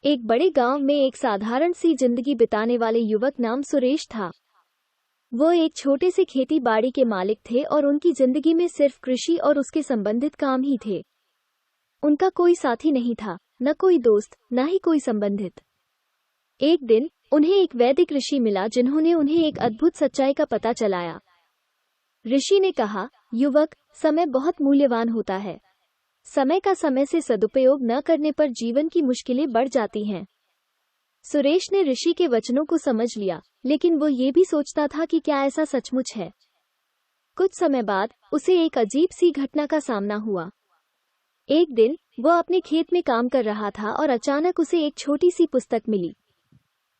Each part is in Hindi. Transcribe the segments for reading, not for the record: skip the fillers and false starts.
एक बड़े गांव में एक साधारण सी जिंदगी बिताने वाले युवक नाम सुरेश था। वो एक छोटे से खेती बाड़ी के मालिक थे और उनकी जिंदगी में सिर्फ कृषि और उसके संबंधित काम ही थे। उनका कोई साथी नहीं था, न कोई दोस्त, न ही कोई संबंधित। एक दिन उन्हें एक वैदिक ऋषि मिला जिन्होंने उन्हें एक अद्भुत सच्चाई का पता चलाया। ऋषि ने कहा, युवक, समय बहुत मूल्यवान होता है। समय का समय से सदुपयोग न करने पर जीवन की मुश्किलें बढ़ जाती हैं। सुरेश ने ऋषि के वचनों को समझ लिया, लेकिन वो ये भी सोचता था कि क्या ऐसा सचमुच है। कुछ समय बाद उसे एक अजीब सी घटना का सामना हुआ। एक दिन वो अपने खेत में काम कर रहा था और अचानक उसे एक छोटी सी पुस्तक मिली।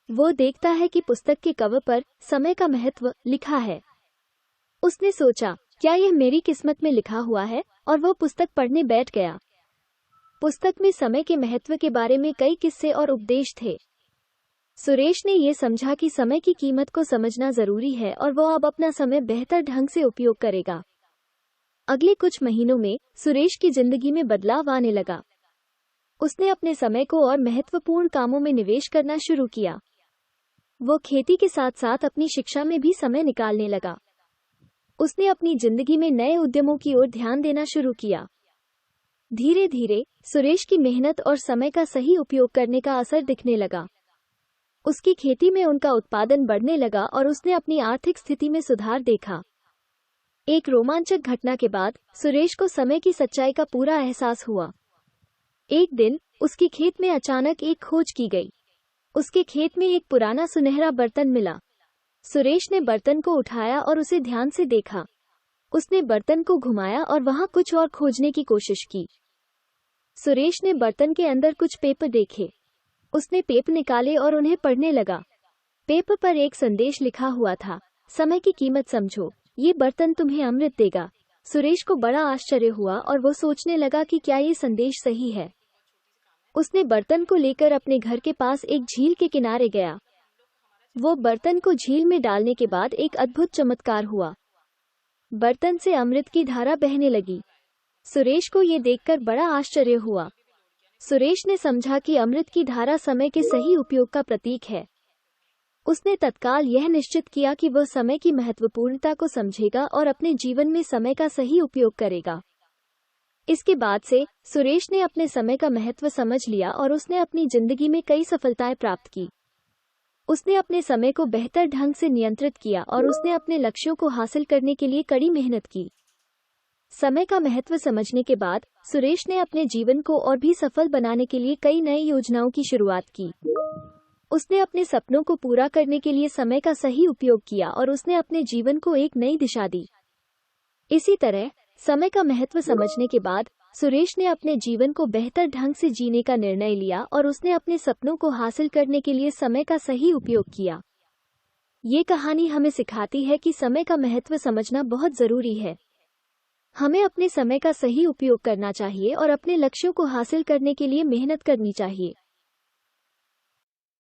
वो देखता है कि पुस्तक के कवर पर समय का महत्व लिखा है। उसने सोचा, क्या यह मेरी किस्मत में लिखा हुआ है, और वह पुस्तक पढ़ने बैठ गया। पुस्तक में समय के महत्व के बारे में कई किस्से और उपदेश थे। सुरेश ने यह समझा कि समय की कीमत को समझना जरूरी है और वो अब अपना समय बेहतर ढंग से उपयोग करेगा। अगले कुछ महीनों में सुरेश की जिंदगी में बदलाव आने लगा। उसने अपने समय को और महत्वपूर्ण कामों में निवेश करना शुरू किया। वो खेती के साथ साथ अपनी शिक्षा में भी समय निकालने लगा। उसने अपनी जिंदगी में नए उद्यमों की ओर ध्यान देना शुरू किया। धीरे धीरे सुरेश की मेहनत और समय का सही उपयोग करने का असर दिखने लगा। उसकी खेती में उनका उत्पादन बढ़ने लगा और उसने अपनी आर्थिक स्थिति में सुधार देखा। एक रोमांचक घटना के बाद सुरेश को समय की सच्चाई का पूरा एहसास हुआ। एक दिन उसकी खेत में अचानक एक खोज की गई। उसके खेत में एक पुराना सुनहरा बर्तन मिला। सुरेश ने बर्तन को उठाया और उसे ध्यान से देखा। उसने बर्तन को घुमाया और वहां कुछ और खोजने की कोशिश की। सुरेश ने बर्तन के अंदर कुछ पेपर देखे। उसने पेपर निकाले और उन्हें पढ़ने लगा। पेपर पर एक संदेश लिखा हुआ था, समय की कीमत समझो, ये बर्तन तुम्हें अमृत देगा। सुरेश को बड़ा आश्चर्य हुआ और वो सोचने लगा कि क्या ये संदेश सही है। उसने बर्तन को लेकर अपने घर के पास एक झील के किनारे गया। वो बर्तन को झील में डालने के बाद एक अद्भुत चमत्कार हुआ। बर्तन से अमृत की धारा बहने लगी। सुरेश को ये देखकर बड़ा आश्चर्य हुआ। सुरेश ने समझा कि अमृत की धारा समय के सही उपयोग का प्रतीक है। उसने तत्काल यह निश्चित किया कि वह समय की महत्वपूर्णता को समझेगा और अपने जीवन में समय का सही उपयोग करेगा। इसके बाद से सुरेश ने अपने समय का महत्व समझ लिया और उसने अपनी जिंदगी में कई सफलताएं प्राप्त की। उसने अपने समय को बेहतर ढंग से नियंत्रित किया और उसने अपने लक्ष्यों को हासिल करने के लिए कड़ी मेहनत की। समय का महत्व समझने के बाद सुरेश ने अपने जीवन को और भी सफल बनाने के लिए कई नई योजनाओं की शुरुआत की। उसने अपने सपनों को पूरा करने के लिए समय का सही उपयोग किया और उसने अपने जीवन को एक नई दिशा दी। इसी तरह समय का महत्व समझने के बाद सुरेश ने अपने जीवन को बेहतर ढंग से जीने का निर्णय लिया और उसने अपने सपनों को हासिल करने के लिए समय का सही उपयोग किया। ये कहानी हमें सिखाती है कि समय का महत्व समझना बहुत जरूरी है। हमें अपने समय का सही उपयोग करना चाहिए और अपने लक्ष्यों को हासिल करने के लिए मेहनत करनी चाहिए।